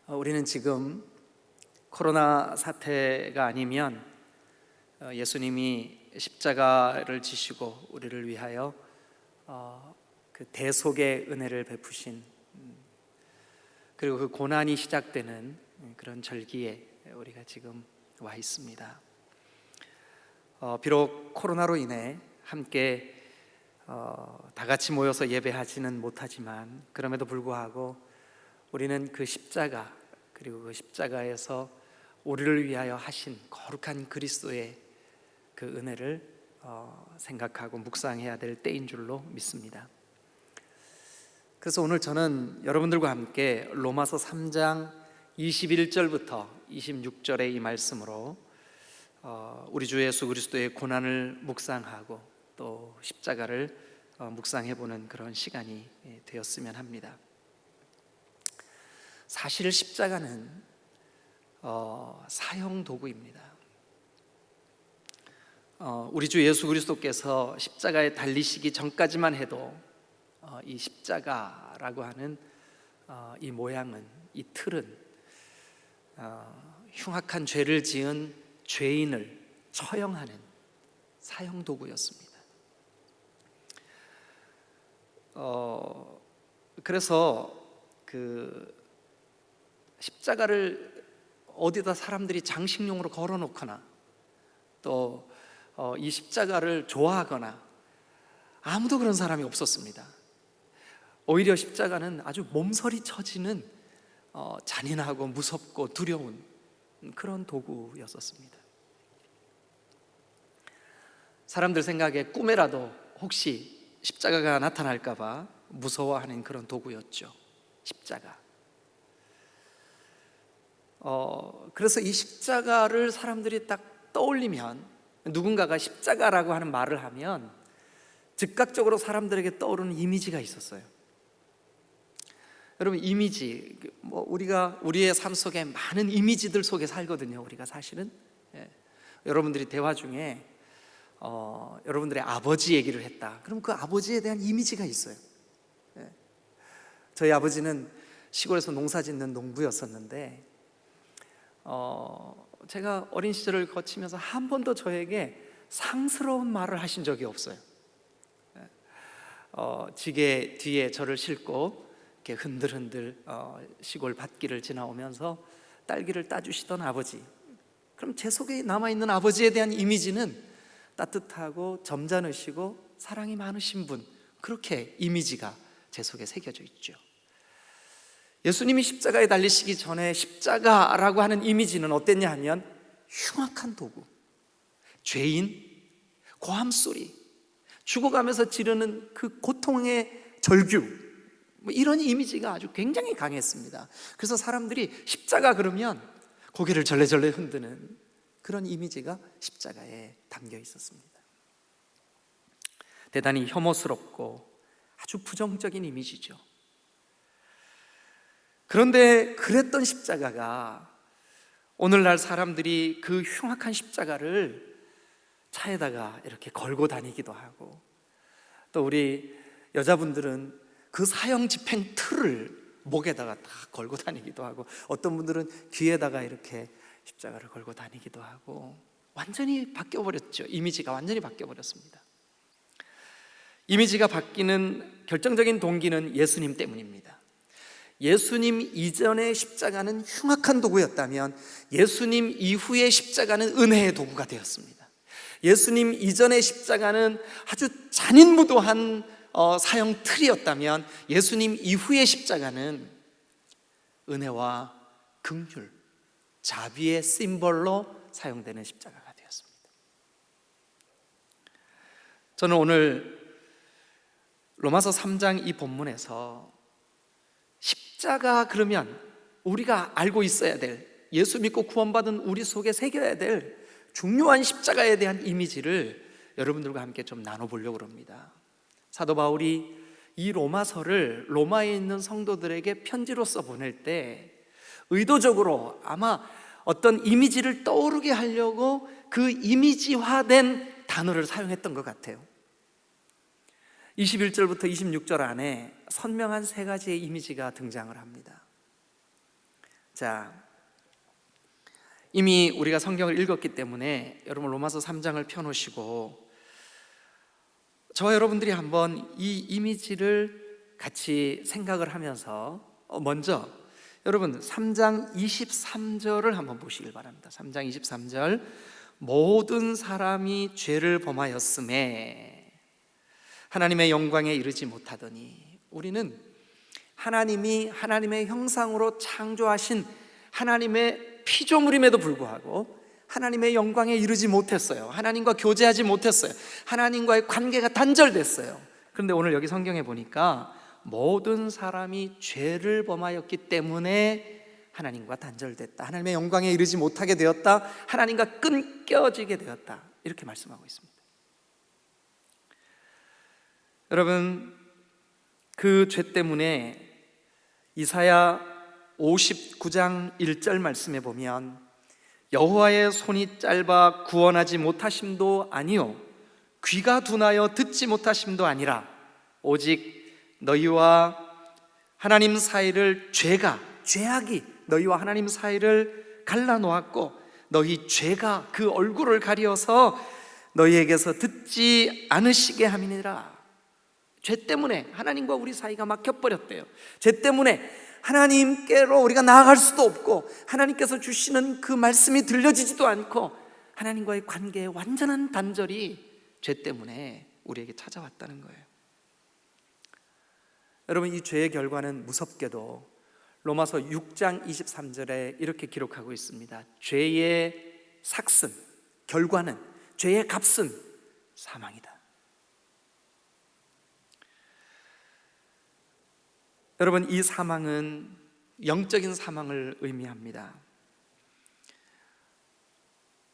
우리는 지금 코로나 사태가 아니면 예수님이 십자가를 지시고 우리를 위하여 그 대속의 은혜를 베푸신, 그리고 그 고난이 시작되는 그런 절기에 우리가 지금 와 있습니다. 비록 코로나로 인해 함께 다 같이 모여서 예배하지는 못하지만, 그럼에도 불구하고 우리는 그 십자가, 그리고 그 십자가에서 우리를 위하여 하신 거룩한 그리스도의 그 은혜를 생각하고 묵상해야 될 때인 줄로 믿습니다. 그래서 오늘 저는 여러분들과 함께 로마서 3장 21절부터 26절의 이 말씀으로 우리 주 예수 그리스도의 고난을 묵상하고 또 십자가를 묵상해보는 그런 시간이 되었으면 합니다. 사실 십자가는 사형 도구입니다. 우리 주 예수 그리스도께서 십자가에 달리시기 전까지만 해도 이 십자가라고 하는 이 모양은, 이 틀은 흉악한 죄를 지은 죄인을 처형하는 사형 도구였습니다. 그래서 그 십자가를 어디다 사람들이 장식용으로 걸어놓거나 또 이 십자가를 좋아하거나 아무도 그런 사람이 없었습니다. 오히려 십자가는 아주 몸서리 쳐지는 잔인하고 무섭고 두려운 그런 도구였었습니다. 사람들 생각에 꿈에라도 혹시 십자가가 나타날까 봐 무서워하는 그런 도구였죠, 십자가. 그래서 이 십자가를 사람들이 딱 떠올리면, 누군가가 십자가라고 하는 말을 하면 즉각적으로 사람들에게 떠오르는 이미지가 있었어요. 여러분, 이미지, 우리가 우리의 삶 속에 많은 이미지들 속에 살거든요, 우리가 사실은. 여러분들이 대화 중에 여러분들의 아버지 얘기를 했다. 그럼 그 아버지에 대한 이미지가 있어요. 저희 아버지는 시골에서 농사 짓는 농부였었는데 제가 어린 시절을 거치면서 한 번도 저에게 상스러운 말을 하신 적이 없어요. 지게 뒤에 저를 싣고 이렇게 흔들흔들 시골 밭길을 지나오면서 딸기를 따주시던 아버지, 그럼 제 속에 남아있는 아버지에 대한 이미지는 따뜻하고 점잖으시고 사랑이 많으신 분, 그렇게 이미지가 제 속에 새겨져 있죠. 예수님이 십자가에 달리시기 전에 십자가라고 하는 이미지는 어땠냐 하면 흉악한 도구, 죄인, 고함소리, 죽어가면서 지르는 그 고통의 절규, 이런 이미지가 아주 굉장히 강했습니다. 그래서 사람들이 십자가 그러면 고개를 절레절레 흔드는 그런 이미지가 십자가에 담겨 있었습니다. 대단히 혐오스럽고 아주 부정적인 이미지죠. 그런데 그랬던 십자가가 오늘날 사람들이 그 흉악한 십자가를 차에다가 이렇게 걸고 다니기도 하고, 또 우리 여자분들은 그 사형 집행 틀을 목에다가 다 걸고 다니기도 하고, 어떤 분들은 귀에다가 이렇게 십자가를 걸고 다니기도 하고, 완전히 바뀌어버렸죠. 이미지가 완전히 바뀌어버렸습니다. 이미지가 바뀌는 결정적인 동기는 예수님 때문입니다. 예수님 이전의 십자가는 흉악한 도구였다면 예수님 이후의 십자가는 은혜의 도구가 되었습니다. 예수님 이전의 십자가는 아주 잔인무도한 사형 틀이었다면 예수님 이후의 십자가는 은혜와 긍휼, 자비의 심벌로 사용되는 십자가가 되었습니다. 저는 오늘 로마서 3장 이 본문에서 십자가 그러면 우리가 알고 있어야 될, 예수 믿고 구원받은 우리 속에 새겨야 될 중요한 십자가에 대한 이미지를 여러분들과 함께 좀 나눠보려고 합니다. 사도 바울이 이 로마서를 로마에 있는 성도들에게 편지로써 보낼 때 의도적으로 아마 어떤 이미지를 떠오르게 하려고 그 이미지화된 단어를 사용했던 것 같아요. 21절부터 26절 안에 선명한 세 가지의 이미지가 등장을 합니다. 자, 이미 우리가 성경을 읽었기 때문에 여러분 로마서 3장을 펴놓으시고 저와 여러분들이 한번 이 이미지를 같이 생각을 하면서 먼저 여러분 3장 23절을 한번 보시길 바랍니다. 3장 23절, 모든 사람이 죄를 범하였음에 하나님의 영광에 이르지 못하더니, 우리는 하나님이 하나님의 형상으로 창조하신 하나님의 피조물임에도 불구하고 하나님의 영광에 이르지 못했어요. 하나님과 교제하지 못했어요. 하나님과의 관계가 단절됐어요. 그런데 오늘 여기 성경에 보니까 모든 사람이 죄를 범하였기 때문에 하나님과 단절됐다, 하나님의 영광에 이르지 못하게 되었다, 하나님과 끊겨지게 되었다, 이렇게 말씀하고 있습니다. 여러분, 그 죄 때문에 이사야 59장 1절 말씀에 보면 여호와의 손이 짧아 구원하지 못하심도 아니요 귀가 둔하여 듣지 못하심도 아니라 오직 너희와 하나님 사이를 죄악이 너희와 하나님 사이를 갈라놓았고 너희 죄가 그 얼굴을 가리어서 너희에게서 듣지 않으시게 함이니라. 죄 때문에 하나님과 우리 사이가 막혀버렸대요. 죄 때문에 하나님께로 우리가 나아갈 수도 없고 하나님께서 주시는 그 말씀이 들려지지도 않고 하나님과의 관계의 완전한 단절이 죄 때문에 우리에게 찾아왔다는 거예요. 여러분, 이 죄의 결과는 무섭게도 로마서 6장 23절에 이렇게 기록하고 있습니다. 죄의 삭슨, 결과는, 죄의 값은 사망이다. 여러분, 이 사망은 영적인 사망을 의미합니다.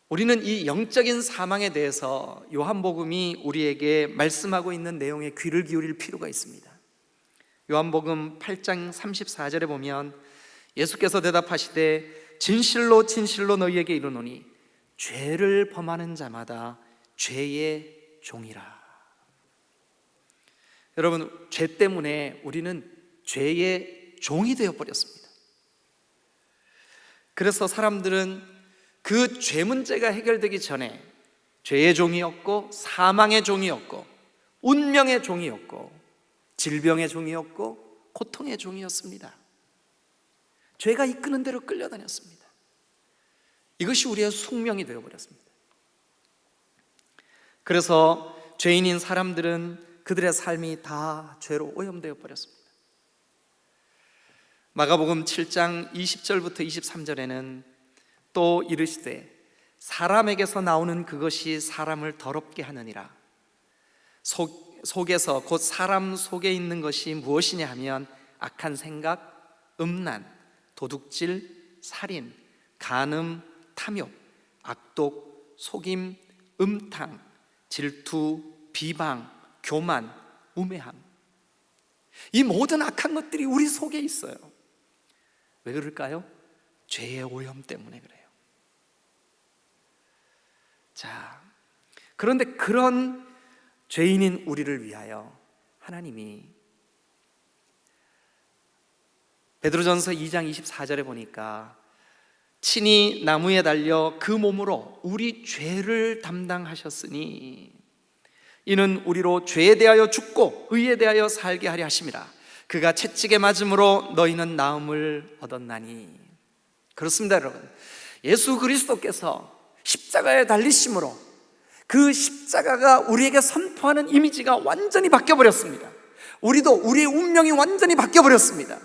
우리는 이 영적인 사망에 대해서 요한복음이 우리에게 말씀하고 있는 내용에 귀를 기울일 필요가 있습니다. 요한복음 8장 34절에 보면 예수께서 대답하시되 진실로 진실로 너희에게 이르노니 죄를 범하는 자마다 죄의 종이라. 여러분, 죄 때문에 우리는 죄의 종이 되어버렸습니다. 그래서 사람들은 그 죄 문제가 해결되기 전에 죄의 종이었고 사망의 종이었고 운명의 종이었고 질병의 종이었고 고통의 종이었습니다. 죄가 이끄는 대로 끌려다녔습니다. 이것이 우리의 숙명이 되어버렸습니다. 그래서 죄인인 사람들은 그들의 삶이 다 죄로 오염되어 버렸습니다. 마가복음 7장 20절부터 23절에는 또 이르시되 사람에게서 나오는 그것이 사람을 더럽게 하느니라. 속에서 곧 사람 속에 있는 것이 무엇이냐 하면 악한 생각, 음란, 도둑질, 살인, 간음, 탐욕, 악독, 속임, 음탕, 질투, 비방, 교만, 우매함. 이 모든 악한 것들이 우리 속에 있어요. 왜 그럴까요? 죄의 오염 때문에 그래요. 자, 그런데 그런 죄인인 우리를 위하여 하나님이 베드로전서 2장 24절에 보니까 친히 나무에 달려 그 몸으로 우리 죄를 담당하셨으니 이는 우리로 죄에 대하여 죽고 의에 대하여 살게 하려 하심이라. 그가 채찍에 맞음으로 너희는 나음을 얻었나니. 그렇습니다, 여러분. 예수 그리스도께서 십자가에 달리심으로 그 십자가가 우리에게 선포하는 이미지가 완전히 바뀌어버렸습니다. 우리도 우리의 운명이 완전히 바뀌어버렸습니다.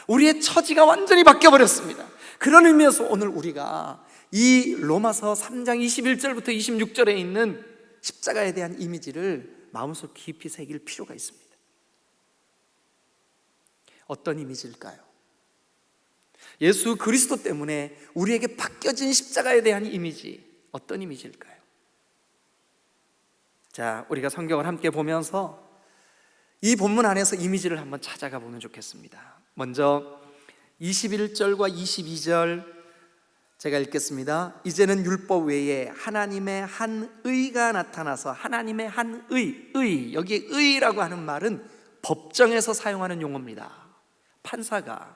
우리의 처지가 완전히 바뀌어버렸습니다. 그런 의미에서 오늘 우리가 이 로마서 3장 21절부터 26절에 있는 십자가에 대한 이미지를 마음속 깊이 새길 필요가 있습니다. 어떤 이미지일까요? 예수 그리스도 때문에 우리에게 바뀌어진 십자가에 대한 이미지, 어떤 이미지일까요? 자, 우리가 성경을 함께 보면서 이 본문 안에서 이미지를 한번 찾아가 보면 좋겠습니다. 먼저 21절과 22절 제가 읽겠습니다. 이제는 율법 외에 하나님의 한 의가 나타나서, 하나님의 한 의, 여기 의라고 하는 말은 법정에서 사용하는 용어입니다. 판사가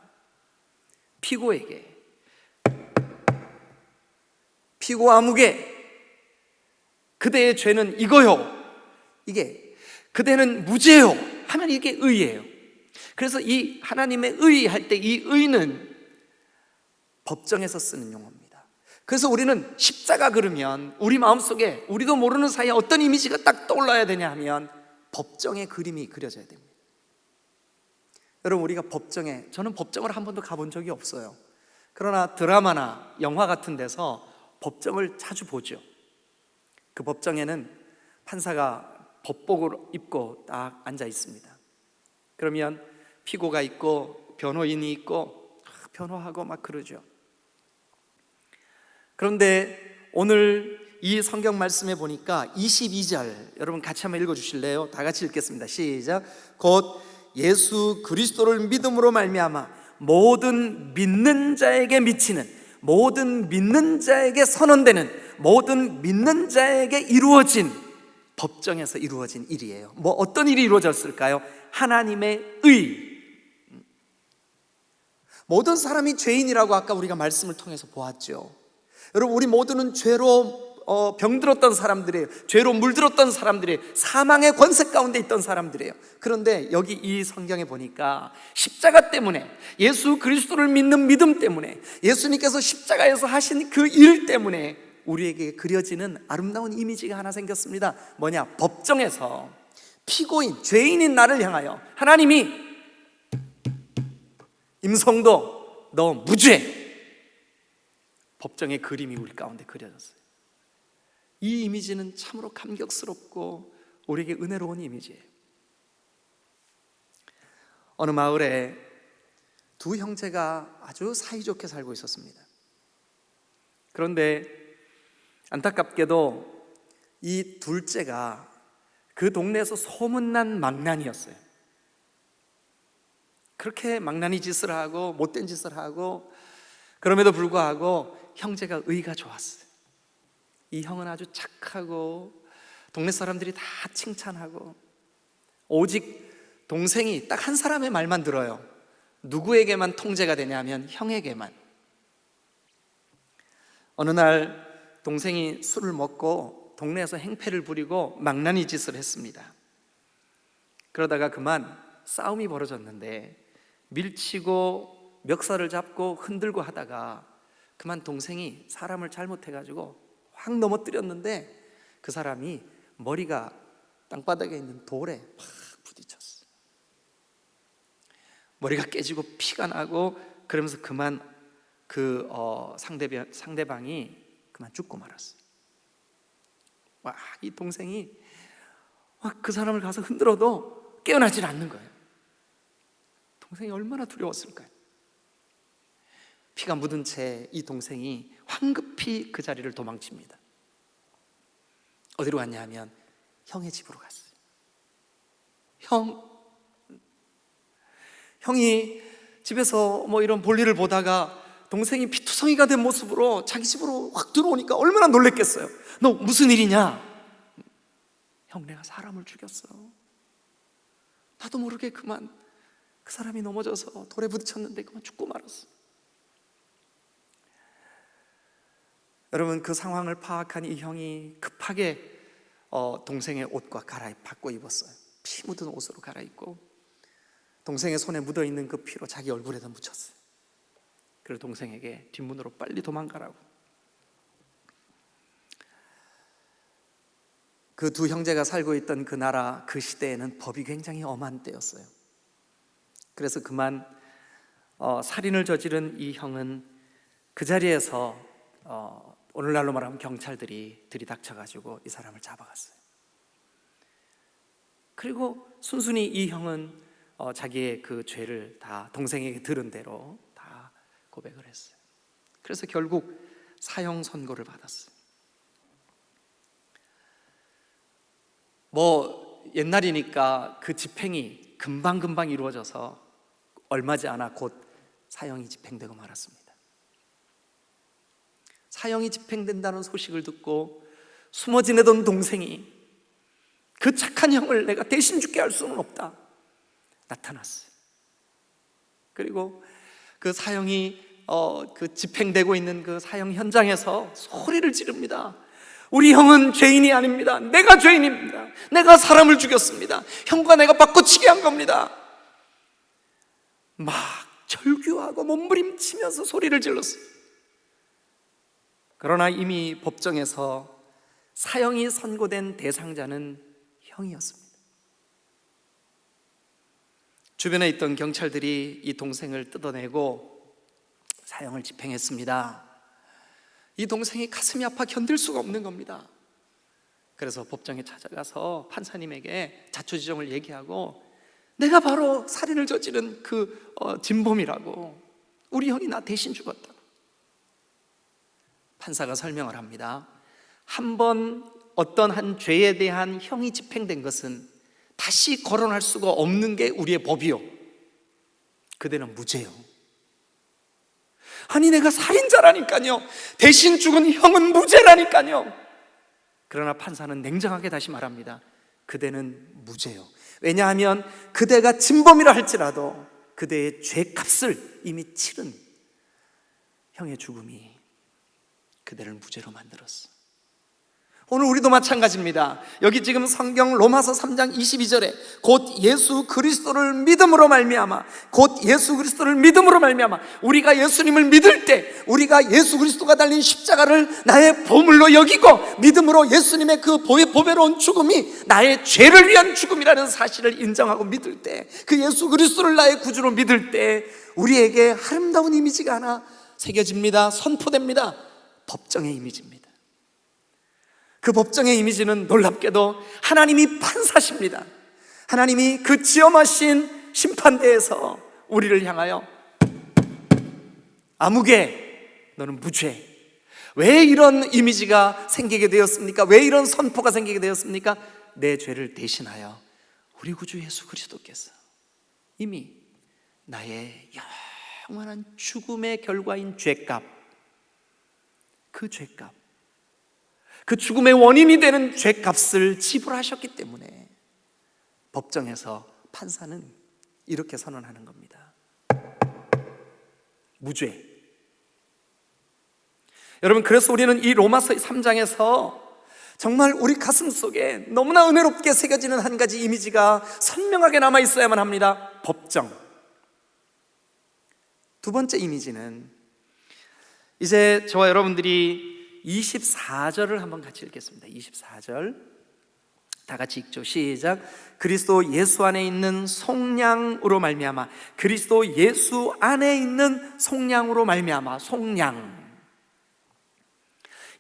피고에게 피고와 무게, 그대의 죄는 이거요, 이게 그대는 무죄요 하면 이게 의예요. 그래서 이 하나님의 의 할 때 이 의는 법정에서 쓰는 용어입니다. 그래서 우리는 십자가 그러면 우리 마음속에 우리도 모르는 사이에 어떤 이미지가 딱 떠올라야 되냐 하면 법정의 그림이 그려져야 됩니다. 여러분, 우리가 법정에, 저는 법정을 한 번도 가본 적이 없어요. 그러나 드라마나 영화 같은 데서 법정을 자주 보죠. 그 법정에는 판사가 법복을 입고 딱 앉아 있습니다. 그러면 피고가 있고 변호인이 있고 변호하고 막 그러죠. 그런데 오늘 이 성경 말씀에 보니까 22절, 여러분 같이 한번 읽어주실래요? 다 같이 읽겠습니다. 시작. 곧 예수 그리스도를 믿음으로 말미암아 모든 믿는 자에게 미치는, 모든 믿는 자에게 선언되는, 모든 믿는 자에게 이루어진, 법정에서 이루어진 일이에요. 뭐 어떤 일이 이루어졌을까요? 하나님의 의. 모든 사람이 죄인이라고 아까 우리가 말씀을 통해서 보았죠. 여러분, 우리 모두는 죄로 병들었던 사람들이에요. 죄로 물들었던 사람들이에요. 사망의 권세 가운데 있던 사람들이에요. 그런데 여기 이 성경에 보니까 십자가 때문에, 예수 그리스도를 믿는 믿음 때문에, 예수님께서 십자가에서 하신 그 일 때문에 우리에게 그려지는 아름다운 이미지가 하나 생겼습니다. 뭐냐? 법정에서 피고인, 죄인인 나를 향하여 하나님이 임성도 너 무죄, 법정의 그림이 우리 가운데 그려졌어요. 이 이미지는 참으로 감격스럽고 우리에게 은혜로운 이미지예요. 어느 마을에 두 형제가 아주 사이좋게 살고 있었습니다. 그런데 안타깝게도 이 둘째가 그 동네에서 소문난 망나니였어요. 그렇게 망나니 짓을 하고 못된 짓을 하고, 그럼에도 불구하고 형제가 의가 좋았어요. 이 형은 아주 착하고 동네 사람들이 다 칭찬하고, 오직 동생이 딱 한 사람의 말만 들어요. 누구에게만 통제가 되냐면 형에게만. 어느 날 동생이 술을 먹고 동네에서 행패를 부리고 망나니 짓을 했습니다. 그러다가 그만 싸움이 벌어졌는데, 밀치고 멱살을 잡고 흔들고 하다가 그만 동생이 사람을 잘못해가지고 확 넘어뜨렸는데, 그 사람이 머리가 땅바닥에 있는 돌에 팍 부딪혔어요. 머리가 깨지고 피가 나고, 그러면서 그만 그 상대방이 그만 죽고 말았어요. 와, 이 동생이 그 사람을 가서 흔들어도 깨어나질 않는 거예요. 동생이 얼마나 두려웠을까요? 피가 묻은 채 이 동생이 황급히 그 자리를 도망칩니다. 어디로 갔냐 하면 형의 집으로 갔어요. 형이 집에서 뭐 이런 볼일을 보다가 동생이 피투성이가 된 모습으로 자기 집으로 확 들어오니까 얼마나 놀랬겠어요. 너 무슨 일이냐? 형, 내가 사람을 죽였어. 나도 모르게 그만 그 사람이 넘어져서 돌에 부딪혔는데 그만 죽고 말았어. 여러분, 그 상황을 파악한 이 형이 급하게 동생의 옷과 바꿔 입었어요. 피 묻은 옷으로 갈아입고 동생의 손에 묻어있는 그 피로 자기 얼굴에다 묻혔어요. 그리고 동생에게 뒷문으로 빨리 도망가라고. 그 두 형제가 살고 있던 그 나라, 그 시대에는 법이 굉장히 엄한 때였어요. 그래서 그만 살인을 저지른 이 형은 그 자리에서 오늘날로 말하면 경찰들이 들이닥쳐가지고 이 사람을 잡아갔어요. 그리고 순순히 이 형은 자기의 그 죄를 다 동생에게 들은 대로 다 고백을 했어요. 그래서 결국 사형 선고를 받았어요. 뭐 옛날이니까 그 집행이 금방금방 이루어져서 얼마지 않아 곧 사형이 집행되고 말았습니다. 사형이 집행된다는 소식을 듣고 숨어 지내던 동생이 그 착한 형을 내가 대신 죽게 할 수는 없다, 나타났어요. 그리고 그 사형이 그 집행되고 있는 그 사형 현장에서 소리를 지릅니다. 우리 형은 죄인이 아닙니다. 내가 죄인입니다. 내가 사람을 죽였습니다. 형과 내가 바꿔치기 한 겁니다. 막 절규하고 몸부림치면서 소리를 질렀어요. 그러나 이미 법정에서 사형이 선고된 대상자는 형이었습니다. 주변에 있던 경찰들이 이 동생을 뜯어내고 사형을 집행했습니다. 이 동생이 가슴이 아파 견딜 수가 없는 겁니다. 그래서 법정에 찾아가서 판사님에게 자초지종을 얘기하고 내가 바로 살인을 저지른 그 진범이라고, 우리 형이 나 대신 죽었다. 판사가 설명을 합니다. 한번 어떤 한 죄에 대한 형이 집행된 것은 다시 거론할 수가 없는 게 우리의 법이요, 그대는 무죄요. 아니 내가 살인자라니까요, 대신 죽은 형은 무죄라니까요. 그러나 판사는 냉정하게 다시 말합니다. 그대는 무죄요. 왜냐하면 그대가 진범이라 할지라도 그대의 죄값을 이미 치른 형의 죽음이 그대를 무죄로 만들었어. 오늘 우리도 마찬가지입니다. 여기 지금 성경 로마서 3장 22절에 곧 예수 그리스도를 믿음으로 말미암아, 곧 예수 그리스도를 믿음으로 말미암아, 우리가 예수님을 믿을 때 우리가 예수 그리스도가 달린 십자가를 나의 보물로 여기고 믿음으로 예수님의 그 보배로운 죽음이 나의 죄를 위한 죽음이라는 사실을 인정하고 믿을 때, 그 예수 그리스도를 나의 구주로 믿을 때 우리에게 아름다운 이미지가 하나 새겨집니다. 선포됩니다. 법정의 이미지입니다. 그 법정의 이미지는 놀랍게도 하나님이 판사십니다. 하나님이 그 지엄하신 심판대에서 우리를 향하여 아무개 너는 무죄. 왜 이런 이미지가 생기게 되었습니까? 왜 이런 선포가 생기게 되었습니까? 내 죄를 대신하여 우리 구주 예수 그리스도께서 이미 나의 영원한 죽음의 결과인 죄값, 그 죄값, 그 죽음의 원인이 되는 죄값을 지불하셨기 때문에 법정에서 판사는 이렇게 선언하는 겁니다. 무죄. 여러분, 그래서 우리는 이 로마서 3장에서 정말 우리 가슴 속에 너무나 은혜롭게 새겨지는 한 가지 이미지가 선명하게 남아 있어야만 합니다. 법정. 두 번째 이미지는, 이제 저와 여러분들이 24절을 한번 같이 읽겠습니다. 24절 다 같이 읽죠. 시작. 그리스도 예수 안에 있는 속량으로 말미암아, 그리스도 예수 안에 있는 속량으로 말미암아. 속량.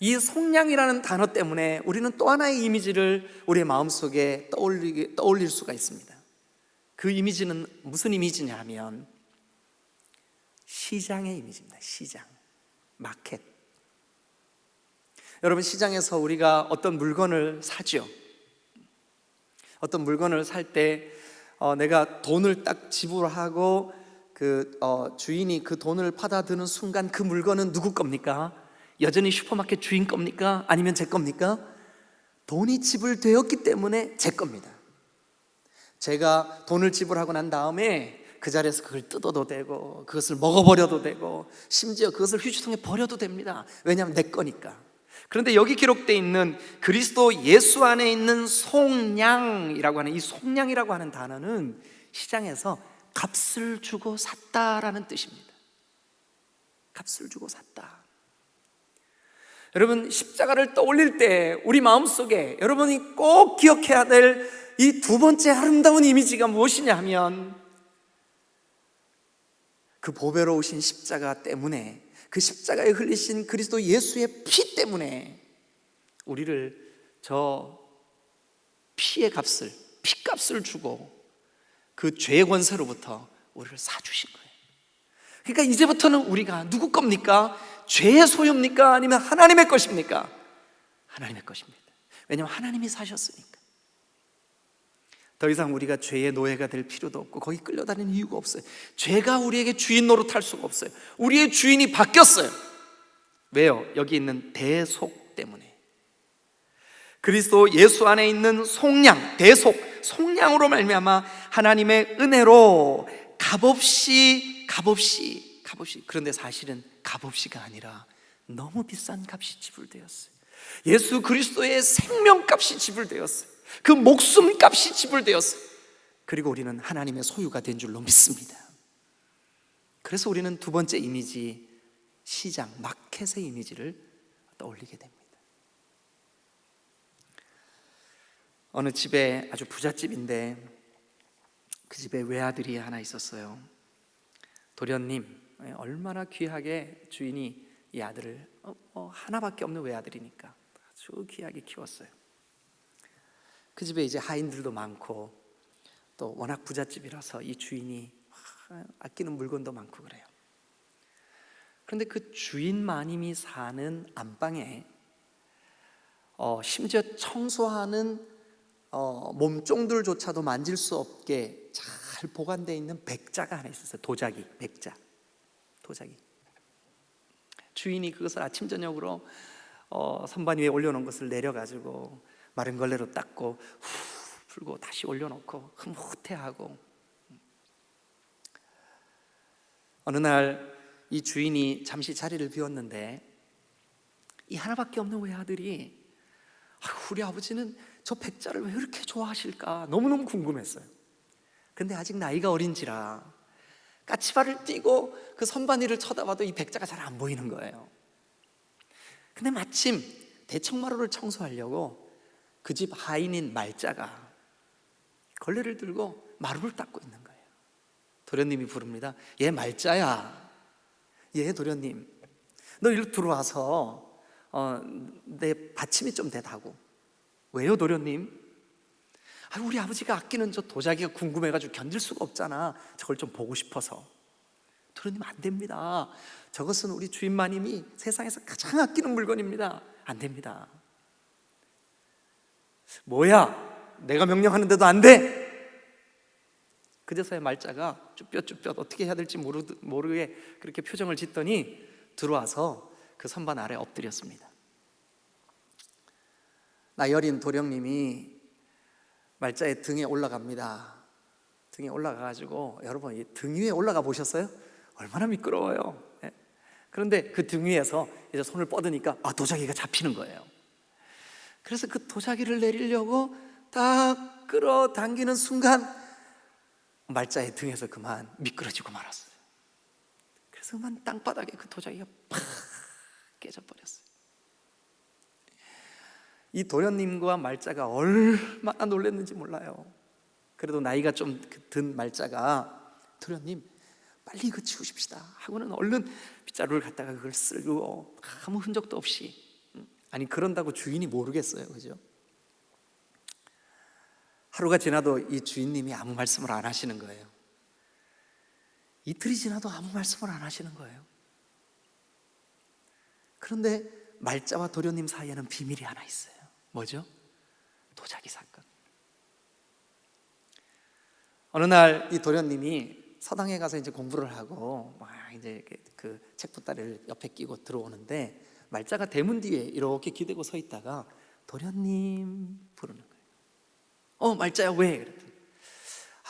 이 속량이라는 단어 때문에 우리는 또 하나의 이미지를 우리의 마음속에 떠올릴 수가 있습니다. 그 이미지는 무슨 이미지냐 하면 시장의 이미지입니다. 시장, 마켓. 여러분, 시장에서 우리가 어떤 물건을 사죠. 어떤 물건을 살 때 내가 돈을 딱 지불하고 주인이 그 돈을 받아드는 순간 그 물건은 누구 겁니까? 여전히 슈퍼마켓 주인 겁니까? 아니면 제 겁니까? 돈이 지불되었기 때문에 제 겁니다. 제가 돈을 지불하고 난 다음에 그 자리에서 그걸 뜯어도 되고 그것을 먹어버려도 되고 심지어 그것을 휴지통에 버려도 됩니다. 왜냐하면 내 거니까. 그런데 여기 기록되어 있는 그리스도 예수 안에 있는 속량이라고 하는 이 속량이라고 하는 단어는 시장에서 값을 주고 샀다라는 뜻입니다. 값을 주고 샀다. 여러분, 십자가를 떠올릴 때 우리 마음속에 여러분이 꼭 기억해야 될 이 두 번째 아름다운 이미지가 무엇이냐 하면, 그 보배로우신 십자가 때문에, 그 십자가에 흘리신 그리스도 예수의 피 때문에 우리를 저 피의 값을, 피값을 주고 그 죄의 권세로부터 우리를 사주신 거예요. 그러니까 이제부터는 우리가 누구 겁니까? 죄의 소유입니까? 아니면 하나님의 것입니까? 하나님의 것입니다. 왜냐하면 하나님이 사셨으니까. 더 이상 우리가 죄의 노예가 될 필요도 없고 거기 끌려다니는 이유가 없어요. 죄가 우리에게 주인 노릇할 수가 없어요. 우리의 주인이 바뀌었어요. 왜요? 여기 있는 대속 때문에. 그리스도 예수 안에 있는 속량, 대속, 속량으로 말미암아 하나님의 은혜로 값없이 값없이. 그런데 사실은 값없이가 아니라 너무 비싼 값이 지불되었어요. 예수 그리스도의 생명값이 지불되었어요. 그 목숨값이 지불되었어요. 그리고 우리는 하나님의 소유가 된 줄로 믿습니다. 그래서 우리는 두 번째 이미지, 시장, 마켓의 이미지를 떠올리게 됩니다. 어느 집에, 아주 부잣집인데 그 집에 외아들이 하나 있었어요. 도련님, 얼마나 귀하게 주인이 이 아들을, 하나밖에 없는 외아들이니까 아주 귀하게 키웠어요. 그 집에 이제 하인들도 많고 또 워낙 부잣집이라서 이 주인이 아끼는 물건도 많고 그래요. 그런데 그 주인 마님이 사는 안방에 심지어 청소하는 몸종들조차도 만질 수 없게 잘 보관되어 있는 백자가 하나 있었어요. 도자기, 백자, 도자기. 주인이 그것을 아침 저녁으로 선반 위에 올려놓은 것을 내려가지고 마른 걸레로 닦고 후 풀고 다시 올려놓고 흐뭇해하고. 어느 날 이 주인이 잠시 자리를 비웠는데 이 하나밖에 없는 외아들이 우리 아버지는 저 백자를 왜 이렇게 좋아하실까 너무너무 궁금했어요. 근데 아직 나이가 어린지라 까치발을 띄고 그 선반 위를 쳐다봐도 이 백자가 잘 안 보이는 거예요. 근데 마침 대청마루를 청소하려고 그 집 하인인 말자가 걸레를 들고 마루를 닦고 있는 거예요. 도련님이 부릅니다. 얘 말자야, 얘 도련님, 너 일로 들어와서 내 받침이 좀 되다고. 왜요 도련님? 우리 아버지가 아끼는 저 도자기가 궁금해가지고 견딜 수가 없잖아. 저걸 좀 보고 싶어서. 도련님, 안 됩니다. 저것은 우리 주인 마님이 세상에서 가장 아끼는 물건입니다. 안 됩니다. 뭐야, 내가 명령하는데도 안 돼? 그제서야 말자가 쭈뼛쭈뼛 어떻게 해야 될지 모르게 그렇게 표정을 짓더니 들어와서 그 선반 아래 엎드렸습니다. 나이 어린 도령님이 말자의 등에 올라갑니다. 등에 올라가가지고, 여러분 이 등 위에 올라가 보셨어요? 얼마나 미끄러워요. 그런데 그 등 위에서 이제 손을 뻗으니까 도자기가 잡히는 거예요. 그래서 그 도자기를 내리려고 딱 끌어당기는 순간 말자의 등에서 그만 미끄러지고 말았어요. 그래서 그만 땅바닥에 그 도자기가 팍 깨져버렸어요. 이 도련님과 말자가 얼마나 놀랐는지 몰라요. 그래도 나이가 좀 든 말자가, 도련님 빨리 이거 치우십시다 하고는 얼른 빗자루를 갖다가 그걸 쓸고 아무 흔적도 없이, 아니 그런다고 주인이 모르겠어요, 그죠? 하루가 지나도 이 주인님이 아무 말씀을 안 하시는 거예요. 이틀이 지나도 아무 말씀을 안 하시는 거예요. 그런데 말자와 도련님 사이에는 비밀이 하나 있어요. 뭐죠? 도자기 사건. 어느 날 이 도련님이 서당에 가서 이제 공부를 하고 막 이제 그 책보따리를 옆에 끼고 들어오는데 말자가 대문 뒤에 이렇게 기대고 서 있다가 도련님 부르는 거예요. 말자야 왜? 그랬더니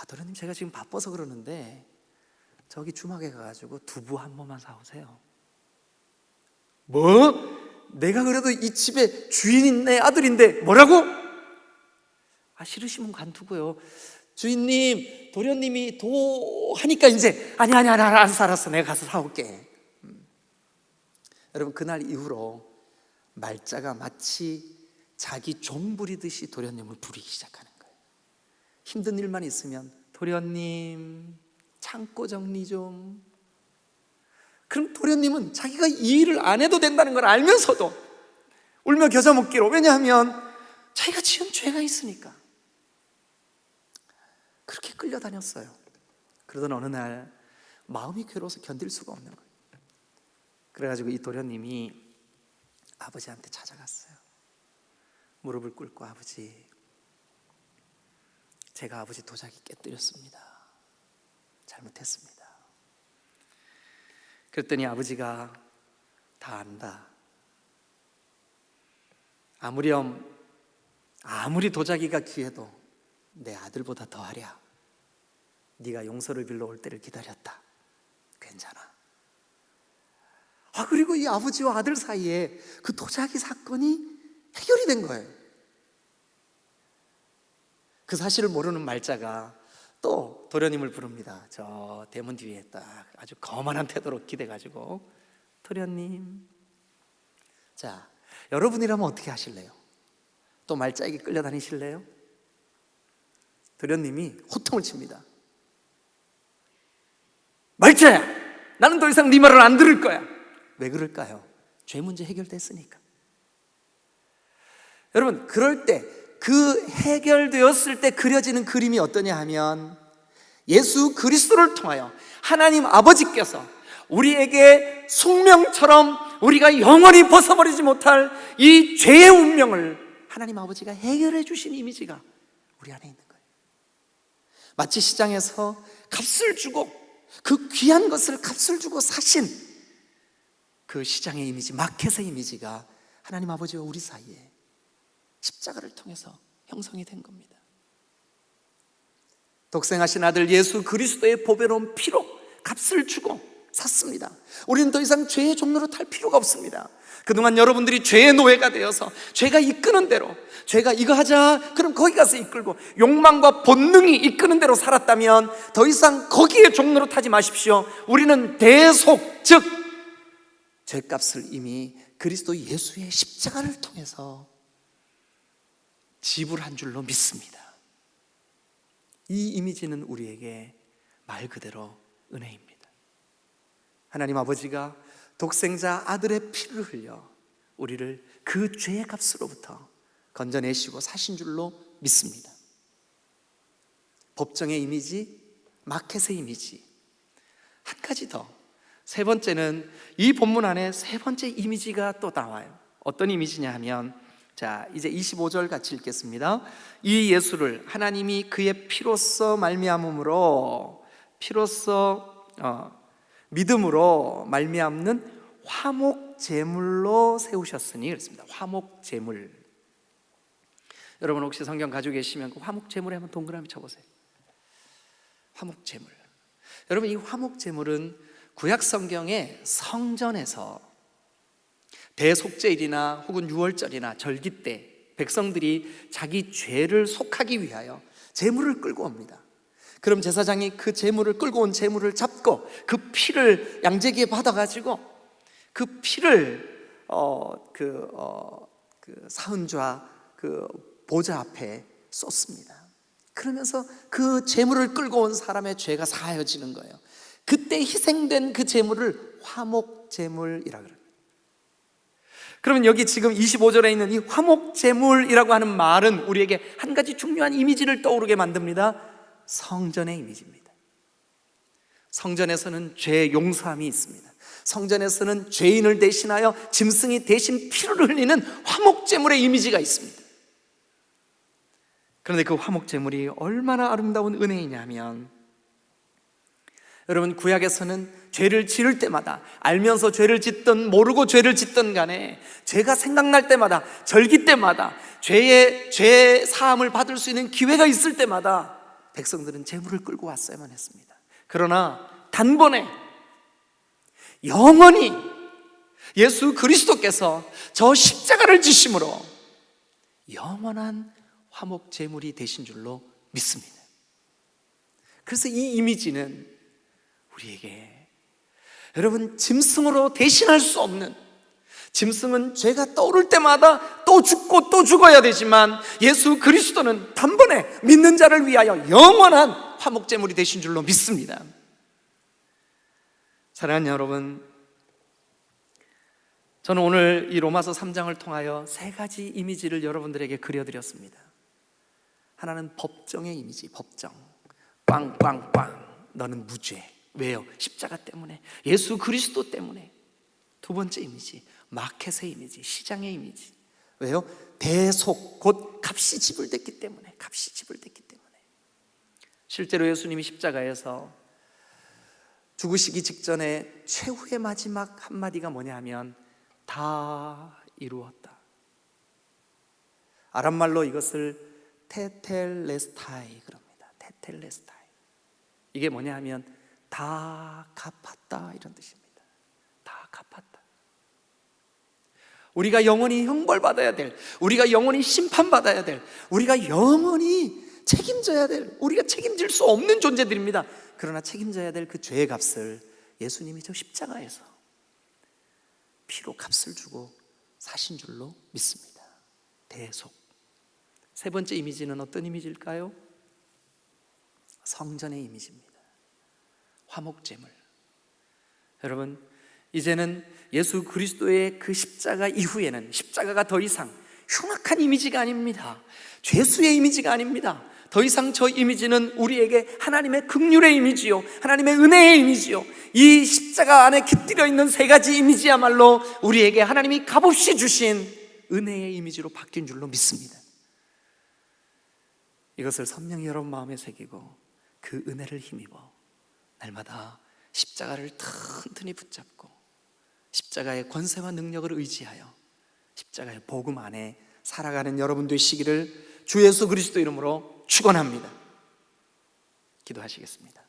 도련님 제가 지금 바빠서 그러는데 저기 주막에 가가지고 두부 한 번만 사오세요. 뭐? 내가 그래도 이 집에 주인인 내 아들인데 뭐라고? 싫으시면 관두고요. 주인님, 도련님이 하니까 이제 아니 알았어 내가 가서 사올게. 여러분 그날 이후로 말자가 마치 자기 종 부리듯이 도련님을 부리기 시작하는 거예요. 힘든 일만 있으면 도련님 창고 정리 좀. 그럼 도련님은 자기가 이 일을 안 해도 된다는 걸 알면서도 울며 겨자 먹기로, 왜냐하면 자기가 지은 죄가 있으니까 그렇게 끌려다녔어요. 그러던 어느 날 마음이 괴로워서 견딜 수가 없는 거예요. 그래가지고 이 도련님이 아버지한테 찾아갔어요. 무릎을 꿇고, 아버지, 제가 아버지 도자기 깨뜨렸습니다. 잘못했습니다. 그랬더니 아버지가 다 안다. 아무리 도자기가 귀해도 내 아들보다 더하랴. 네가 용서를 빌러 올 때를 기다렸다. 괜찮아. 그리고 이 아버지와 아들 사이에 그 도자기 사건이 해결이 된 거예요. 그 사실을 모르는 말자가 또 도련님을 부릅니다. 저 대문 뒤에 딱 아주 거만한 태도로 기대가지고, 도련님, 자, 여러분이라면 어떻게 하실래요? 또 말자에게 끌려다니실래요? 도련님이 호통을 칩니다. 말자야, 나는 더 이상 네 말을 안 들을 거야. 왜 그럴까요? 죄 문제 해결됐으니까. 여러분, 그럴 때, 그 해결되었을 때 그려지는 그림이 어떠냐 하면, 예수 그리스도를 통하여 하나님 아버지께서 우리에게 숙명처럼 우리가 영원히 벗어버리지 못할 이 죄의 운명을 하나님 아버지가 해결해 주신 이미지가 우리 안에 있는 거예요. 마치 시장에서 값을 주고, 그 귀한 것을 값을 주고 사신 그 시장의 이미지, 마켓의 이미지가 하나님 아버지와 우리 사이에 십자가를 통해서 형성이 된 겁니다. 독생하신 아들 예수 그리스도의 보배로운 피로 값을 주고 샀습니다. 우리는 더 이상 죄의 종로로 탈 필요가 없습니다. 그동안 여러분들이 죄의 노예가 되어서 죄가 이끄는 대로, 죄가 이거 하자 그럼 거기 가서 이끌고, 욕망과 본능이 이끄는 대로 살았다면 더 이상 거기에 종로로 타지 마십시오. 우리는 대속, 즉 죄값을 이미 그리스도 예수의 십자가를 통해서 지불한 줄로 믿습니다. 이 이미지는 우리에게 말 그대로 은혜입니다. 하나님 아버지가 독생자 아들의 피를 흘려 우리를 그 죄의 값으로부터 건져내시고 사신 줄로 믿습니다. 법정의 이미지, 마켓의 이미지, 한 가지 더, 세 번째는 이 본문 안에 세 번째 이미지가 또 나와요. 어떤 이미지냐 하면, 자, 이제 25절 같이 읽겠습니다. 이 예수를 하나님이 그의 피로써 말미암음으로, 피로써 믿음으로 말미암는 화목 제물로 세우셨으니, 그렇습니다. 화목 제물. 여러분 혹시 성경 가지고 계시면 그 화목 제물에 한번 동그라미 쳐보세요. 화목 제물. 여러분, 이 화목 제물은 구약 성경의 성전에서 대속죄일이나 혹은 유월절이나 절기 때 백성들이 자기 죄를 속하기 위하여 제물을 끌고 옵니다. 그럼 제사장이 그 제물을, 끌고 온 제물을 잡고 그 피를 양재기에 받아가지고 그 피를 사은좌 그 보좌 앞에 쏟습니다. 그러면서 그 제물을 끌고 온 사람의 죄가 사하여지는 거예요. 그때 희생된 그 제물을 화목 제물이라 그래요. 그러면 여기 지금 25절에 있는 이 화목 제물이라고 하는 말은 우리에게 한 가지 중요한 이미지를 떠오르게 만듭니다. 성전의 이미지입니다. 성전에서는 죄 용서함이 있습니다. 성전에서는 죄인을 대신하여 짐승이 대신 피를 흘리는 화목 제물의 이미지가 있습니다. 그런데 그 화목 제물이 얼마나 아름다운 은혜이냐면, 여러분, 구약에서는 죄를 지을 때마다, 알면서 죄를 짓든 모르고 죄를 짓든 간에, 죄가 생각날 때마다, 절기 때마다, 죄 사함을 받을 수 있는 기회가 있을 때마다 백성들은 제물을 끌고 왔어야만 했습니다. 그러나 단번에 영원히 예수 그리스도께서 저 십자가를 지심으로 영원한 화목 제물이 되신 줄로 믿습니다. 그래서 이 이미지는 우리에게, 여러분, 짐승으로 대신할 수 없는, 짐승은 죄가 떠오를 때마다 또 죽고 또 죽어야 되지만 예수 그리스도는 단번에 믿는 자를 위하여 영원한 화목제물이 되신 줄로 믿습니다. 사랑하는 여러분, 저는 오늘 이 로마서 3장을 통하여 세 가지 이미지를 여러분들에게 그려드렸습니다. 하나는 법정의 이미지, 법정. 빵빵빵, 너는 무죄. 왜요? 십자가 때문에, 예수 그리스도 때문에. 두 번째 이미지, 마켓의 이미지, 시장의 이미지. 왜요? 대속, 곧 값이 지불됐기 때문에, 값이 지불됐기 때문에. 실제로 예수님이 십자가에서 죽으시기 직전에 최후의 마지막 한마디가 뭐냐 하면, 다 이루었다. 아람말로 이것을 테텔레스타이 그럽니다. 테텔레스타이. 이게 뭐냐 하면 다 갚았다, 이런 뜻입니다. 다 갚았다. 우리가 영원히 형벌받아야 될, 우리가 영원히 심판받아야 될, 우리가 영원히 책임져야 될, 우리가 책임질 수 없는 존재들입니다. 그러나 책임져야 될 그 죄의 값을 예수님이 저 십자가에서 피로 값을 주고 사신 줄로 믿습니다. 대속. 세 번째 이미지는 어떤 이미지일까요? 성전의 이미지입니다. 화목제물. 여러분, 이제는 예수 그리스도의 그 십자가 이후에는 십자가가 더 이상 흉악한 이미지가 아닙니다. 죄수의 이미지가 아닙니다. 더 이상 저 이미지는 우리에게 하나님의 긍휼의 이미지요, 하나님의 은혜의 이미지요, 이 십자가 안에 깃들여 있는 세 가지 이미지야말로 우리에게 하나님이 값없이 주신 은혜의 이미지로 바뀐 줄로 믿습니다. 이것을 선명히 여러분 마음에 새기고 그 은혜를 힘입어 날마다 십자가를 튼튼히 붙잡고 십자가의 권세와 능력을 의지하여 십자가의 복음 안에 살아가는 여러분 되시기를 주 예수 그리스도 이름으로 축원합니다. 기도하시겠습니다.